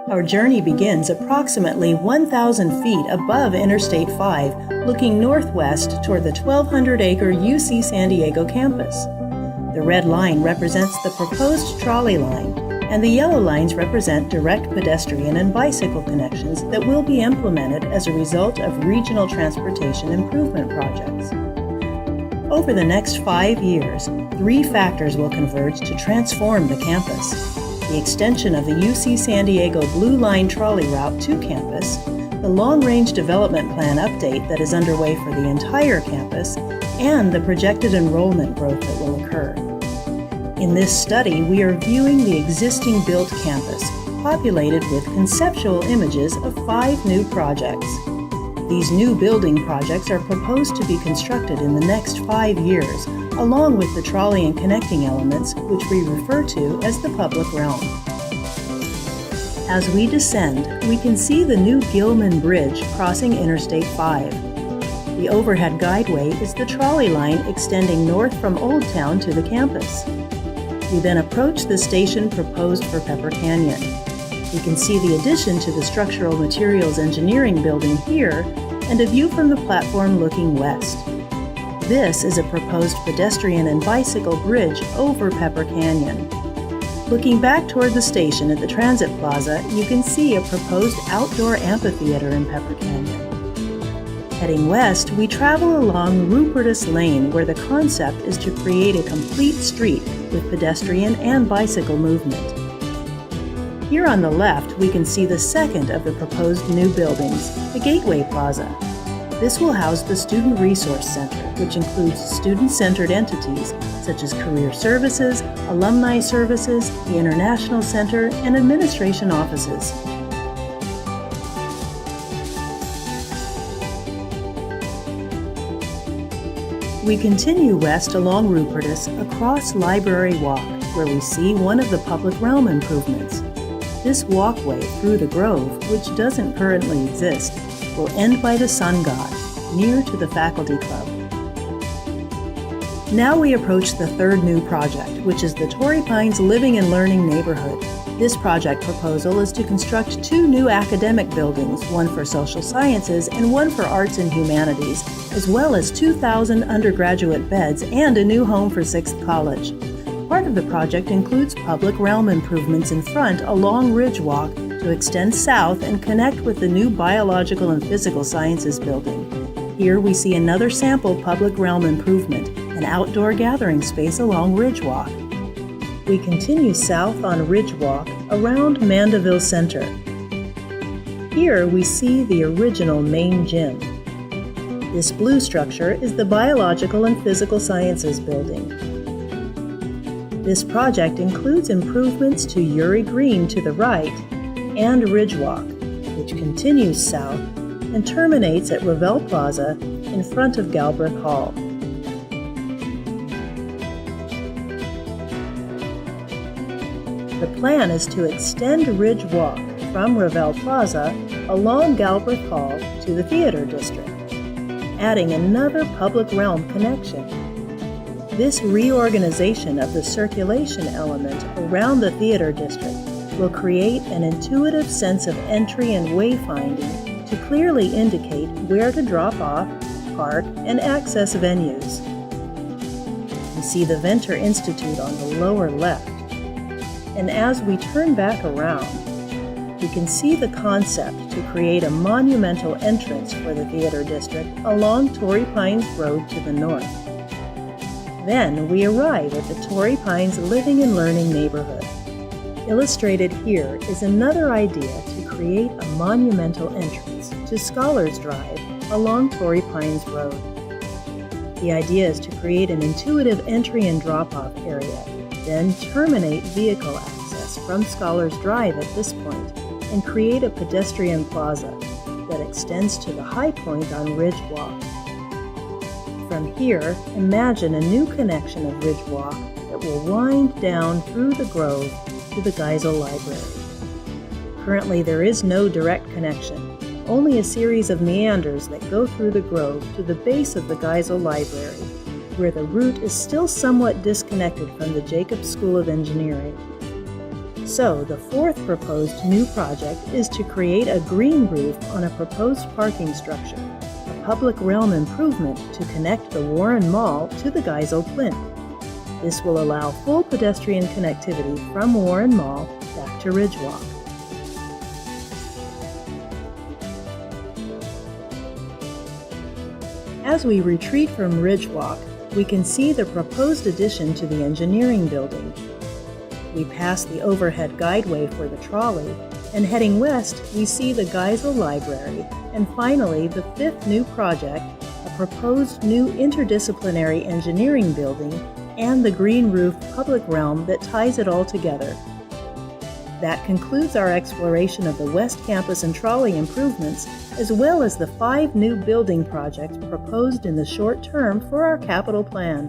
Our journey begins approximately 1,000 feet above Interstate 5, looking northwest toward the 1,200-acre UC San Diego campus. The red line represents the proposed trolley line, and the yellow lines represent direct pedestrian and bicycle connections that will be implemented as a result of regional transportation improvement projects. Over the next 5 years, 3 factors will converge to transform the campus: the extension of the UC San Diego Blue Line trolley route to campus, the long-range development plan update that is underway for the entire campus, and the projected enrollment growth that will occur. In this study, we are viewing the existing built campus, populated with conceptual images of 5 new projects. These new building projects are proposed to be constructed in the next 5 years, along with the trolley and connecting elements, which we refer to as the public realm. As we descend, we can see the new Gilman Bridge crossing Interstate 5. The overhead guideway is the trolley line extending north from Old Town to the campus. We then approach the station proposed for Pepper Canyon. We can see the addition to the Structural Materials Engineering building here and a view from the platform looking west. This is a proposed pedestrian and bicycle bridge over Pepper Canyon. Looking back toward the station at the Transit Plaza, you can see a proposed outdoor amphitheater in Pepper Canyon. Heading west, we travel along Rupertus Lane, where the concept is to create a complete street with pedestrian and bicycle movement. Here on the left, we can see the second of the proposed new buildings, the Gateway Plaza. This will house the Student Resource Center, which includes student-centered entities such as Career Services, Alumni Services, the International Center, and administration offices. We continue west along Rupertus across Library Walk, where we see one of the public realm improvements. This walkway through the grove, which doesn't currently exist, will end by the Sun God, near to the Faculty Club. Now we approach the third new project, which is the Torrey Pines Living and Learning Neighborhood. This project proposal is to construct 2 new academic buildings, one for social sciences and one for arts and humanities, as well as 2,000 undergraduate beds and a new home for 6th College. Part of the project includes public realm improvements in front along Ridge Walk to extend south and connect with the new Biological and Physical Sciences building. Here we see another sample public realm improvement, an outdoor gathering space along Ridge Walk. We continue south on Ridge Walk around Mandeville Center. Here we see the original main gym. This blue structure is the Biological and Physical Sciences building. This project includes improvements to Uri Green to the right and Ridge Walk, which continues south and terminates at Revelle Plaza in front of Galbraith Hall. The plan is to extend Ridge Walk from Revelle Plaza along Galbraith Hall to the Theater District, adding another public realm connection. This reorganization of the circulation element around the Theater District will create an intuitive sense of entry and wayfinding to clearly indicate where to drop off, park, and access venues. You see the Venter Institute on the lower left. And as we turn back around, we can see the concept to create a monumental entrance for the Theater District along Torrey Pines Road to the north. Then we arrive at the Torrey Pines Living and Learning Neighborhood. Illustrated here is another idea to create a monumental entrance to Scholars Drive along Torrey Pines Road. The idea is to create an intuitive entry and drop-off area, then terminate vehicle access from Scholars Drive at this point and create a pedestrian plaza that extends to the high point on Ridge Walk. From here, imagine a new connection of Ridge Walk that will wind down through the grove to the Geisel Library. Currently, there is no direct connection, only a series of meanders that go through the grove to the base of the Geisel Library, where the route is still somewhat disconnected from the Jacobs School of Engineering. So, the fourth proposed new project is to create a green roof on a proposed parking structure, a public realm improvement to connect the Warren Mall to the Geisel Plinth. This will allow full pedestrian connectivity from Warren Mall back to Ridgewalk. As we retreat from Ridgewalk, we can see the proposed addition to the engineering building. We pass the overhead guideway for the trolley, and heading west, we see the Geisel Library, and finally, the fifth new project, a proposed new interdisciplinary engineering building, and the green roof public realm that ties it all together. That concludes our exploration of the West Campus and trolley improvements, as well as the 5 new building projects proposed in the short term for our capital plan.